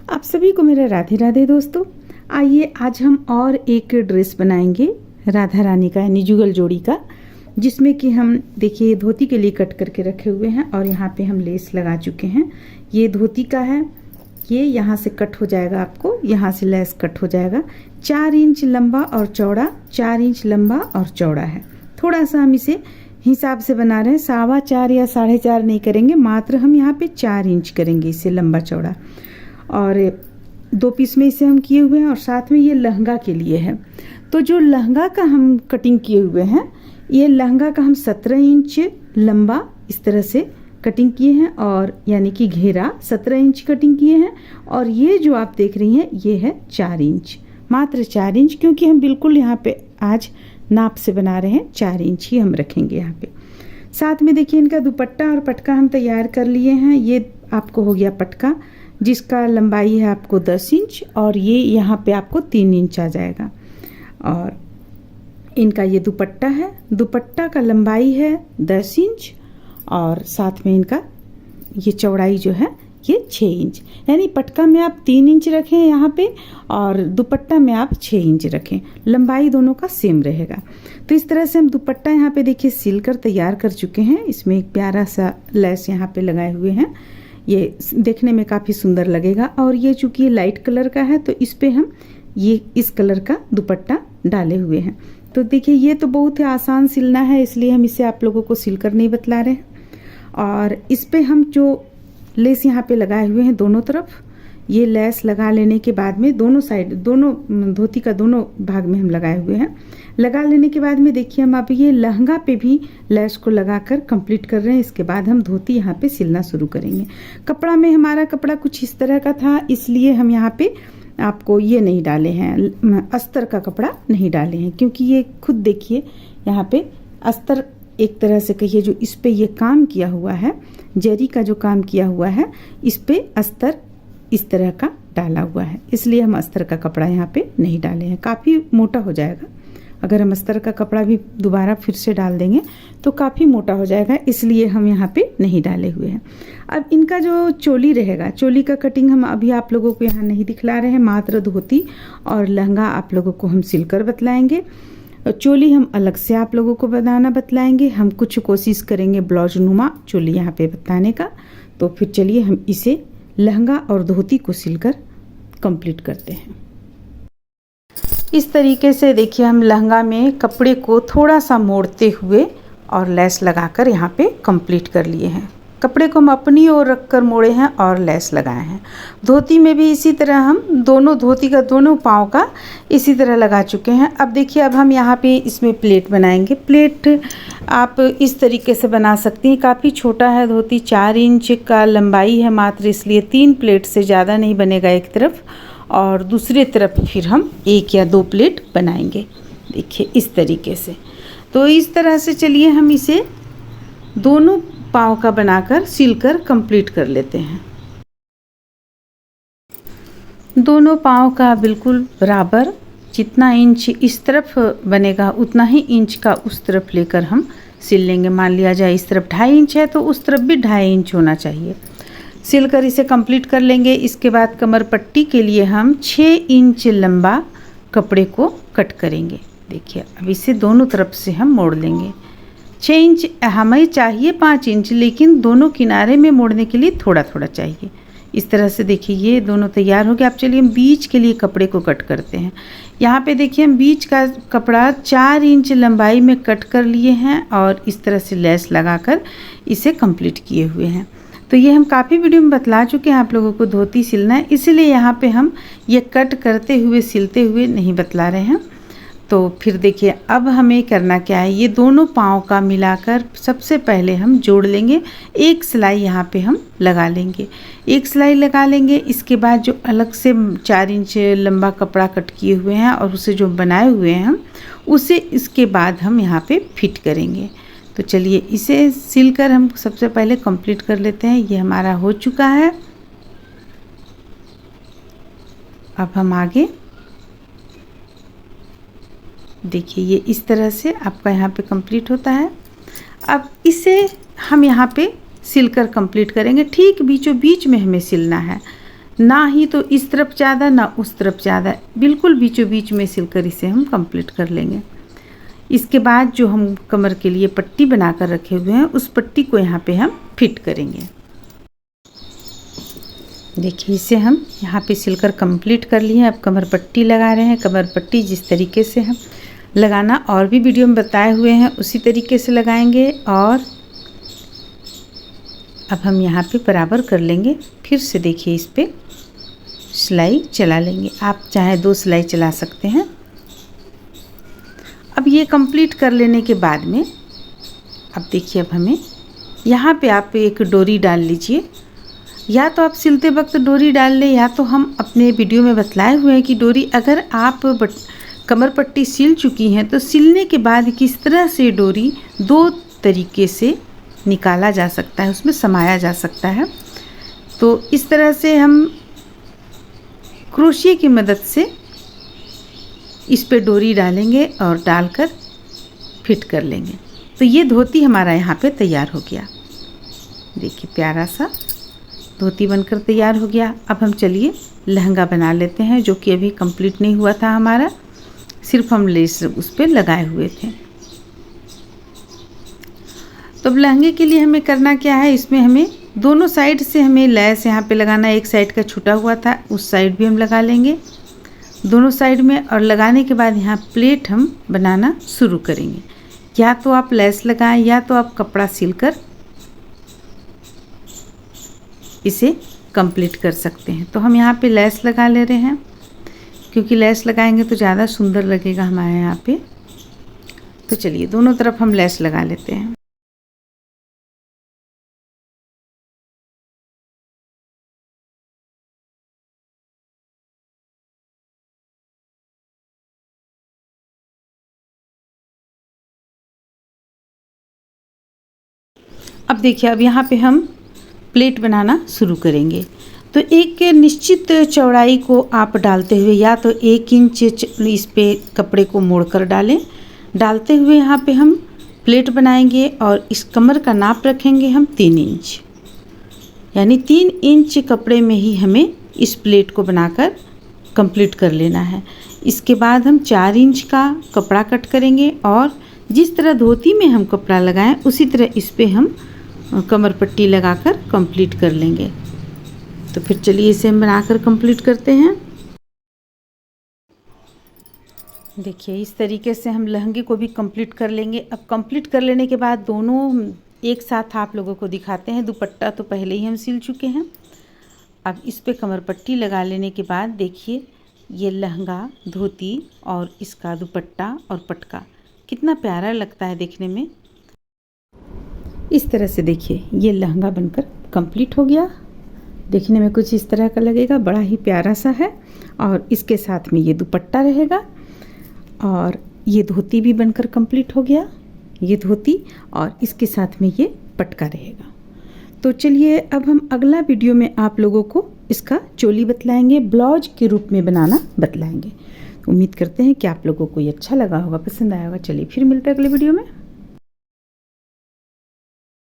आप सभी को मेरा राधे राधे दोस्तों। आइए आज हम और एक ड्रेस बनाएंगे राधा रानी का यानी जुगल जोड़ी का, जिसमें कि हम देखिए धोती के लिए कट करके रखे हुए हैं और यहाँ पे हम लेस लगा चुके हैं। ये धोती का है, ये यहाँ से कट हो जाएगा, आपको यहाँ से लेस कट हो जाएगा। 4 इंच लंबा और चौड़ा, 4 इंच लंबा और चौड़ा है। थोड़ा सा हम इसे हिसाब से बना रहे हैं, 4.25 या 4.5 नहीं करेंगे, मात्र हम यहाँ पे 4 इंच करेंगे इसे लंबा चौड़ा। और 2 पीस में इसे हम किए हुए हैं और साथ में ये लहंगा के लिए है। तो जो लहंगा का हम कटिंग किए हुए हैं, ये लहंगा का हम 17 इंच लंबा इस तरह से कटिंग किए हैं और यानी कि घेरा 17 इंच कटिंग किए हैं। और ये जो आप देख रही हैं ये है 4 इंच, मात्र 4 इंच, क्योंकि हम बिल्कुल यहाँ पे आज नाप से बना रहे हैं, 4 इंच ही हम रखेंगे यहाँ पे। साथ में देखिए इनका दुपट्टा और पटका हम तैयार कर लिए हैं। ये आपको हो गया पटका, जिसका लंबाई है आपको 10 इंच और ये यहाँ पे आपको 3 इंच आ जाएगा। और इनका ये दुपट्टा है, दुपट्टा का लंबाई है 10 इंच और साथ में इनका ये चौड़ाई जो है ये 6 इंच, यानी पटका में आप 3 इंच रखें यहाँ पे और दुपट्टा में आप 6 इंच रखें, लंबाई दोनों का सेम रहेगा। तो इस तरह से हम दुपट्टा यहाँ पे देखिए सिल कर तैयार कर चुके हैं। इसमें एक प्यारा सा लेस यहाँ पे लगाए हुए हैं, ये देखने में काफ़ी सुंदर लगेगा। और ये चूँकि लाइट कलर का है तो इस पे हम ये इस कलर का दुपट्टा डाले हुए हैं। तो देखिए ये तो बहुत ही आसान सिलना है, इसलिए हम इसे आप लोगों को सिलकर नहीं बतला रहे हैं। और इस पे हम जो लेस यहाँ पे लगाए हुए हैं दोनों तरफ, ये लेस लगा लेने के बाद में दोनों साइड, दोनों धोती का दोनों भाग में हम लगाए हुए हैं। लगा लेने के बाद में देखिए हम अब ये लहंगा पे भी लेस को लगाकर कंप्लीट कर रहे हैं। इसके बाद हम धोती यहाँ पे सिलना शुरू करेंगे। कपड़ा में हमारा कपड़ा कुछ इस तरह का था, इसलिए हम यहाँ पे आपको ये नहीं डाले हैं, अस्तर का कपड़ा नहीं डाले हैं, क्योंकि ये खुद देखिए यहाँ पे अस्तर एक तरह से कहिए जो इस पे ये काम किया हुआ है, जरी का जो काम किया हुआ है, इस पे अस्तर इस तरह का डाला हुआ है, इसलिए हम अस्तर का कपड़ा यहाँ पे नहीं डाले हैं। काफ़ी मोटा हो जाएगा, अगर हम अस्तर का कपड़ा भी दोबारा फिर से डाल देंगे तो काफ़ी मोटा हो जाएगा, इसलिए हम यहाँ पे नहीं डाले हुए हैं। अब इनका जो चोली रहेगा, चोली का कटिंग हम अभी आप लोगों को यहाँ नहीं दिखला रहे हैं, मात्र धोती और लहंगा आप लोगों को हम सिलकर बतलाएंगे। चोली हम अलग से आप लोगों को बनाना बतलाएंगे। हम कुछ कोशिश करेंगे ब्लाउज नुमा चोली यहाँ पे बताने का। तो फिर चलिए हम इसे लहंगा और धोती को सिलकर कंप्लीट करते हैं। इस तरीके से देखिए हम लहंगा में कपड़े को थोड़ा सा मोड़ते हुए और लेस लगाकर यहाँ पे कंप्लीट कर लिए हैं। कपड़े को हम अपनी ओर रखकर मोड़े हैं और लेस लगाए हैं। धोती में भी इसी तरह हम दोनों धोती का दोनों पाँव का इसी तरह लगा चुके हैं। अब देखिए अब हम यहाँ पे इसमें प्लेट बनाएंगे। प्लेट आप इस तरीके से बना सकती हैं। काफ़ी छोटा है धोती, 4 इंच का लंबाई है मात्र, इसलिए 3 प्लेट से ज़्यादा नहीं बनेगा एक तरफ, और दूसरी तरफ फिर हम 1 या 2 प्लेट बनाएंगे। देखिए इस तरीके से। तो इस तरह से चलिए हम इसे दोनों पाँव का बनाकर सिलकर कंप्लीट कर लेते हैं। दोनों पाँव का बिल्कुल बराबर, जितना इंच इस तरफ बनेगा उतना ही इंच का उस तरफ लेकर हम सिल लेंगे। मान लिया जाए इस तरफ 2.5 इंच है तो उस तरफ भी 2.5 इंच होना चाहिए। सिलकर इसे कंप्लीट कर लेंगे। इसके बाद कमर पट्टी के लिए हम 6 इंच लंबा कपड़े को कट करेंगे। देखिए अब इसे दोनों तरफ से हम मोड़ लेंगे। 6 इंच हमें चाहिए 5 इंच, लेकिन दोनों किनारे में मोड़ने के लिए थोड़ा थोड़ा चाहिए। इस तरह से देखिए ये दोनों तैयार हो गए। अब चलिए हम बीच के लिए कपड़े को कट करते हैं। यहाँ पे देखिए हम बीच का कपड़ा 4 इंच लंबाई में कट कर लिए हैं और इस तरह से लेस लगाकर इसे कंप्लीट किए हुए हैं। तो ये हम काफ़ी वीडियो में बतला चुके हैं आप लोगों को धोती सिलना है, इसलिए यहाँ पे हम ये कट करते हुए सिलते हुए नहीं बतला रहे हैं। तो फिर देखिए अब हमें करना क्या है, ये दोनों पाँव का मिलाकर सबसे पहले हम जोड़ लेंगे। एक सिलाई यहाँ पे हम लगा लेंगे, एक सिलाई लगा लेंगे। इसके बाद जो अलग से 4 इंच लंबा कपड़ा कट किए हुए हैं और उसे जो बनाए हुए हैं हम उसे इसके बाद हम यहाँ पे फिट करेंगे। तो चलिए इसे सिलकर हम सबसे पहले कंप्लीट कर लेते हैं। ये हमारा हो चुका है। अब हम आगे देखिए ये इस तरह से आपका यहाँ पे कंप्लीट होता है। अब इसे हम यहाँ पे सिलकर कंप्लीट करेंगे। ठीक बीचों बीच में हमें सिलना है, ना ही तो इस तरफ ज़्यादा ना उस तरफ ज़्यादा, बिल्कुल बीचों बीच में सिलकर इसे हम कंप्लीट कर लेंगे। इसके बाद जो हम कमर के लिए पट्टी बनाकर रखे हुए हैं उस पट्टी को यहाँ पे हम फिट करेंगे। देखिए इसे हम यहाँ पे सिलकर कंप्लीट कर लिए हैं। अब कमर पट्टी लगा रहे हैं। कमर पट्टी जिस तरीके से हम लगाना और भी वीडियो में बताए हुए हैं उसी तरीके से लगाएंगे। और अब हम यहाँ पे बराबर कर लेंगे। फिर से देखिए इस पे सिलाई चला लेंगे। आप चाहे 2 सिलाई चला सकते हैं। अब ये कंप्लीट कर लेने के बाद में अब देखिए अब हमें यहाँ पे आप एक डोरी डाल लीजिए। या तो आप सिलते वक्त डोरी डाल लें, या तो हम अपने वीडियो में बतलाए हुए हैं कि डोरी अगर आप कमर पट्टी सिल चुकी हैं तो सिलने के बाद किस तरह से डोरी 2 तरीके से निकाला जा सकता है, उसमें समाया जा सकता है। तो इस तरह से हम क्रोशिया की मदद से इस पे डोरी डालेंगे और डालकर फिट कर लेंगे। तो ये धोती हमारा यहाँ पे तैयार हो गया। देखिए प्यारा सा धोती बनकर तैयार हो गया। अब हम चलिए लहंगा बना लेते हैं, जो कि अभी कंप्लीट नहीं हुआ था हमारा, सिर्फ हम लेस उस पर लगाए हुए थे। तो अब लहंगे के लिए हमें करना क्या है, इसमें हमें दोनों साइड से हमें लैस यहाँ पे लगाना। एक साइड का छूटा हुआ था उस साइड भी हम लगा लेंगे दोनों साइड में। और लगाने के बाद यहाँ प्लेट हम बनाना शुरू करेंगे। या तो आप लैस लगाएं या तो आप कपड़ा सिलकर इसे कंप्लीट कर सकते हैं। तो हम यहाँ पे लैस लगा ले रहे हैं, क्योंकि लैस लगाएंगे तो ज़्यादा सुंदर लगेगा हमारे यहाँ पे। तो चलिए दोनों तरफ हम लैस लगा लेते हैं। अब देखिए अब यहाँ पे हम प्लेट बनाना शुरू करेंगे। तो एक निश्चित चौड़ाई को आप डालते हुए या तो 1 इंच इस पे कपड़े को मोड़कर डालें। डालते हुए यहाँ पे हम प्लेट बनाएंगे और इस कमर का नाप रखेंगे हम 3 इंच, यानी 3 इंच कपड़े में ही हमें इस प्लेट को बनाकर कंप्लीट कर लेना है। इसके बाद हम 4 इंच का कपड़ा कट करेंगे और जिस तरह धोती में हम कपड़ा लगाएं उसी तरह इस पे हम कमर पट्टी लगाकर कंप्लीट कर लेंगे। तो फिर चलिए इसे हम बनाकर कंप्लीट करते हैं। देखिए इस तरीके से हम लहंगे को भी कंप्लीट कर लेंगे। अब कंप्लीट कर लेने के बाद दोनों एक साथ आप लोगों को दिखाते हैं। दुपट्टा तो पहले ही हम सिल चुके हैं। अब इस पे कमर पट्टी लगा लेने के बाद देखिए ये लहंगा, धोती और इसका दुपट्टा और पटका कितना प्यारा लगता है देखने में। इस तरह से देखिए ये लहंगा बनकर कंप्लीट हो गया। देखने में कुछ इस तरह का लगेगा, बड़ा ही प्यारा सा है। और इसके साथ में ये दुपट्टा रहेगा और ये धोती भी बनकर कंप्लीट हो गया। ये धोती और इसके साथ में ये पटका रहेगा। तो चलिए अब हम अगला वीडियो में आप लोगों को इसका चोली बतलाएंगे, ब्लाउज के रूप में बनाना बतलाएंगे। उम्मीद करते हैं कि आप लोगों को ये अच्छा लगा होगा, पसंद आया होगा। चलिए फिर मिलते हैं अगले वीडियो में।